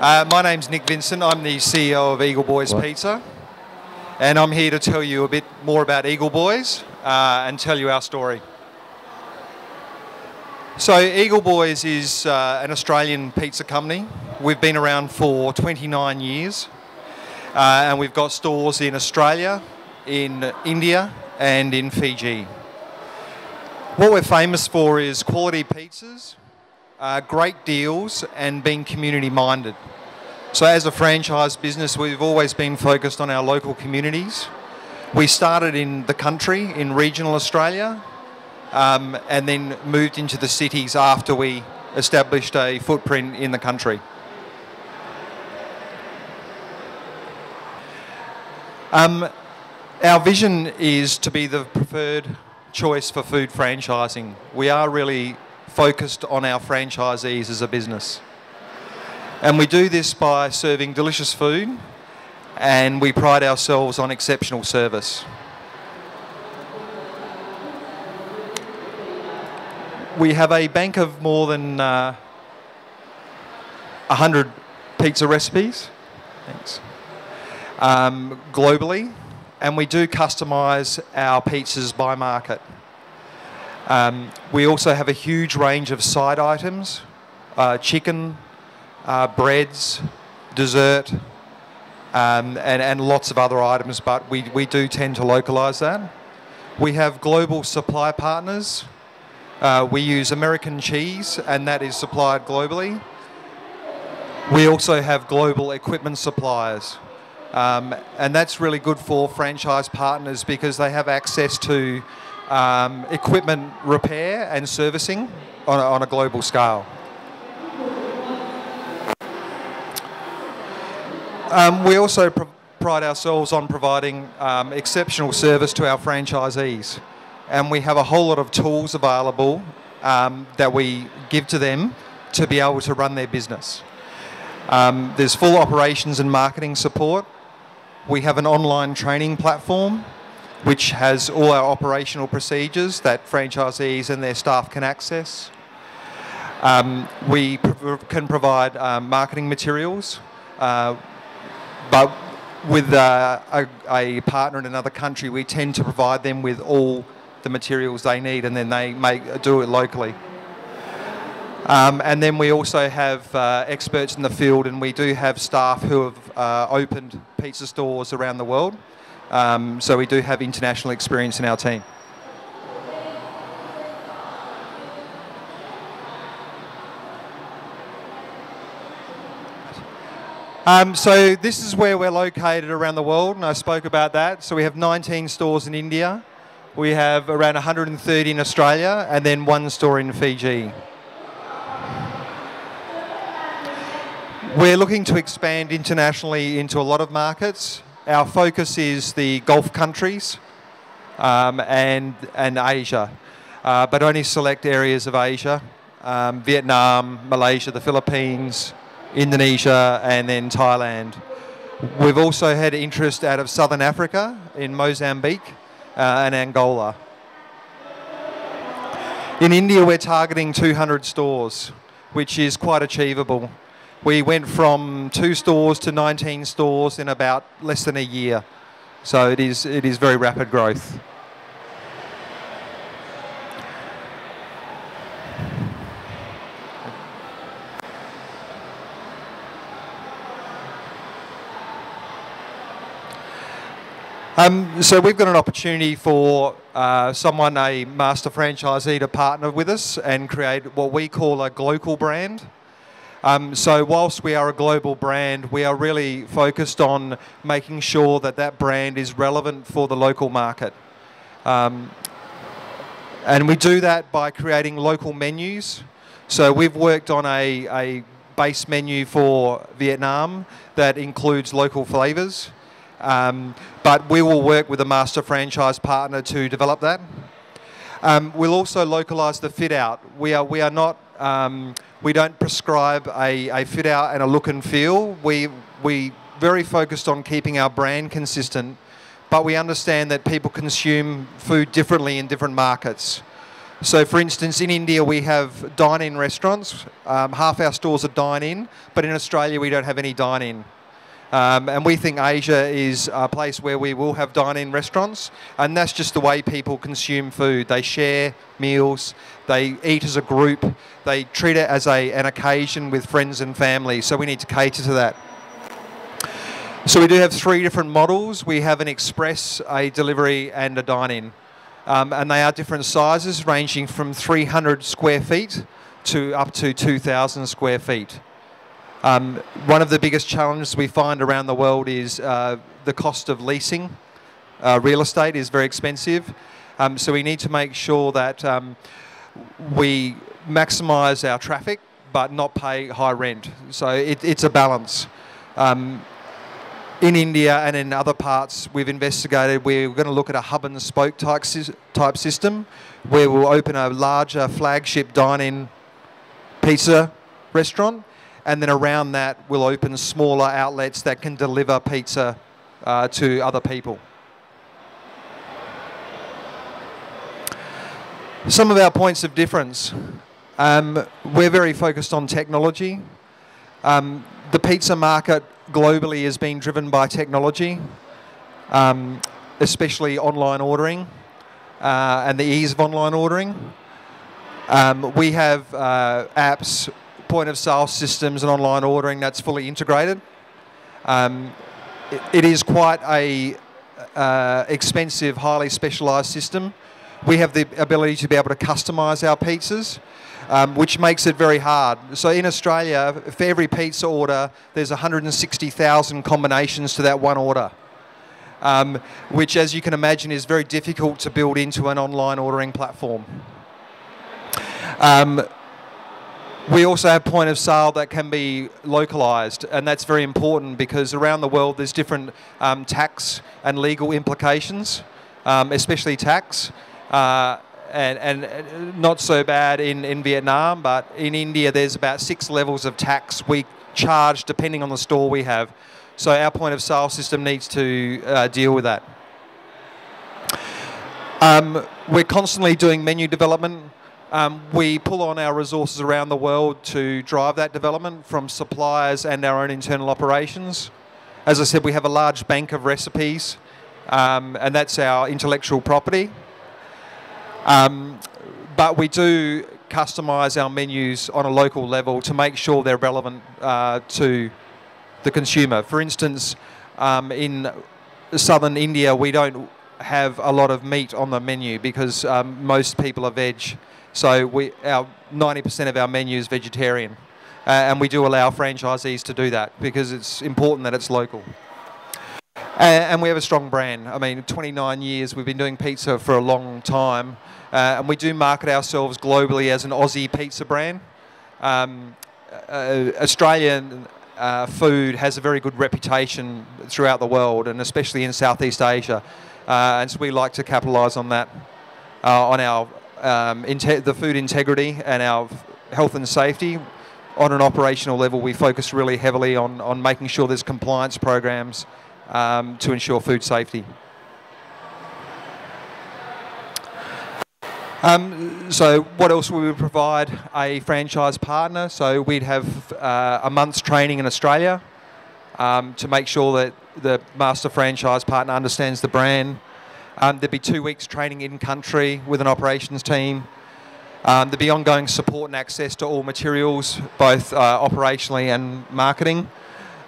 My name's Nick Vincent. I'm the CEO of Eagle Boys Pizza, and I'm here to tell you a bit more about Eagle Boys and tell you our story. So Eagle Boys is an Australian pizza company. We've been around for 29 years, and we've got stores in Australia, in India, and in Fiji. What we're famous for is quality pizzas, great deals, and being community minded. So as a franchise business, we've always been focused on our local communities. We started in the country, in regional Australia, and then moved into the cities after we established a footprint in the country. Our vision is to be the preferred choice for food franchising. We are really focused on our franchisees as a business. And we do this by serving delicious food, and we pride ourselves on exceptional service. We have a bank of more than 100 pizza recipes, thanks, globally, and we do customise our pizzas by market. We also have a huge range of side items, chicken, breads, dessert, and lots of other items, but we do tend to localise that. We have global supply partners. We use American cheese, and that is supplied globally. We also have global equipment suppliers, and that's really good for franchise partners because they have access to equipment repair and servicing on a global scale. We also pride ourselves on providing exceptional service to our franchisees, and we have a whole lot of tools available that we give to them to be able to run their business. There's full operations and marketing support. We have an online training platform which has all our operational procedures that franchisees and their staff can access. We can provide marketing materials, but with a partner in another country, we tend to provide them with all the materials they need, and then they do it locally. And then we also have experts in the field, and we do have staff who have opened pizza stores around the world. So we do have international experience in our team. So this is where we're located around the world, and I spoke about that. So we have 19 stores in India. We have around 130 in Australia, and then 1 store in Fiji. We're looking to expand internationally into a lot of markets. Our focus is the Gulf countries and Asia, but only select areas of Asia, Vietnam, Malaysia, the Philippines, Indonesia, and then Thailand. We've also had interest out of Southern Africa in Mozambique and Angola. In India, we're targeting 200 stores, which is quite achievable. We went from 2 stores to 19 stores in about less than a year. So it is very rapid growth. So we've got an opportunity for someone, a master franchisee, to partner with us and create what we call a global brand. So whilst we are a global brand, we are really focused on making sure that that brand is relevant for the local market. And we do that by creating local menus. So we've worked on a base menu for Vietnam that includes local flavours. But we will work with a master franchise partner to develop that. We'll also localise the fit out. We are not we don't prescribe a fit out and a look and feel. We very focused on keeping our brand consistent, but we understand that people consume food differently in different markets. So for instance, in India we have dine-in restaurants. Half our stores are dine-in, but in Australia we don't have any dine-in. And we think Asia is a place where we will have dine-in restaurants, and that's just the way people consume food. They share meals, they eat as a group, they treat it as an occasion with friends and family, so we need to cater to that. So we do have 3 different models. We have an express, a delivery and a dine-in. And they are different sizes, ranging from 300 square feet to up to 2,000 square feet. One of the biggest challenges we find around the world is the cost of leasing. Real estate is very expensive, so we need to make sure that we maximise our traffic but not pay high rent. So it's a balance. In India and in other parts we've investigated, we're going to look at a hub and spoke type system where we'll open a larger flagship dine-in pizza restaurant, and then around that we'll open smaller outlets that can deliver pizza to other people. Some of our points of difference. We're very focused on technology. The pizza market globally is being driven by technology, especially online ordering and the ease of online ordering. We have apps, point of sale systems and online ordering that's fully integrated. It is quite a expensive, highly specialised system. We have the ability to be able to customise our pizzas, which makes it very hard. So in Australia, for every pizza order, there's 160,000 combinations to that one order, which, as you can imagine, is very difficult to build into an online ordering platform. We also have point of sale that can be localised, and that's very important because around the world there's different tax and legal implications, especially tax. And not so bad in Vietnam, but in India there's about 6 levels of tax we charge depending on the store we have. So our point of sale system needs to deal with that. We're constantly doing menu development. We pull on our resources around the world to drive that development from suppliers and our own internal operations. As I said, we have a large bank of recipes, and that's our intellectual property. But we do customise our menus on a local level to make sure they're relevant to the consumer. For instance, in southern India we don't have a lot of meat on the menu because most people are veg. So 90% of our menu is vegetarian. And we do allow franchisees to do that because it's important that it's local. And we have a strong brand. I mean, 29 years, we've been doing pizza for a long time. And we do market ourselves globally as an Aussie pizza brand. Australian food has a very good reputation throughout the world, and especially in Southeast Asia. And so we like to capitalise on that, on our the food integrity and our health and safety. On an operational level, we focus really heavily on making sure there's compliance programs to ensure food safety. So what else would we provide? A franchise partner. So we'd have a month's training in Australia to make sure that the master franchise partner understands the brand. There'd be 2 weeks training in country with an operations team. There'd be ongoing support and access to all materials, both operationally and marketing.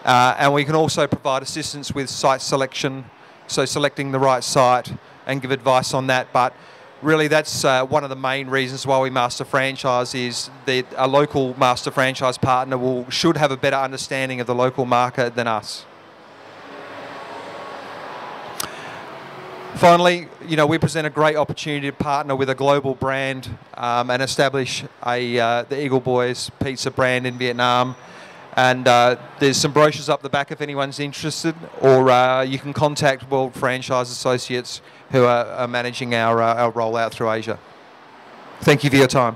And we can also provide assistance with site selection, so selecting the right site and give advice on that. But really that's one of the main reasons why we master franchise is that a local master franchise partner should have a better understanding of the local market than us. Finally, we present a great opportunity to partner with a global brand and establish the Eagle Boys pizza brand in Vietnam. And there's some brochures up the back if anyone's interested, or you can contact World Franchise Associates who are managing our rollout through Asia. Thank you for your time.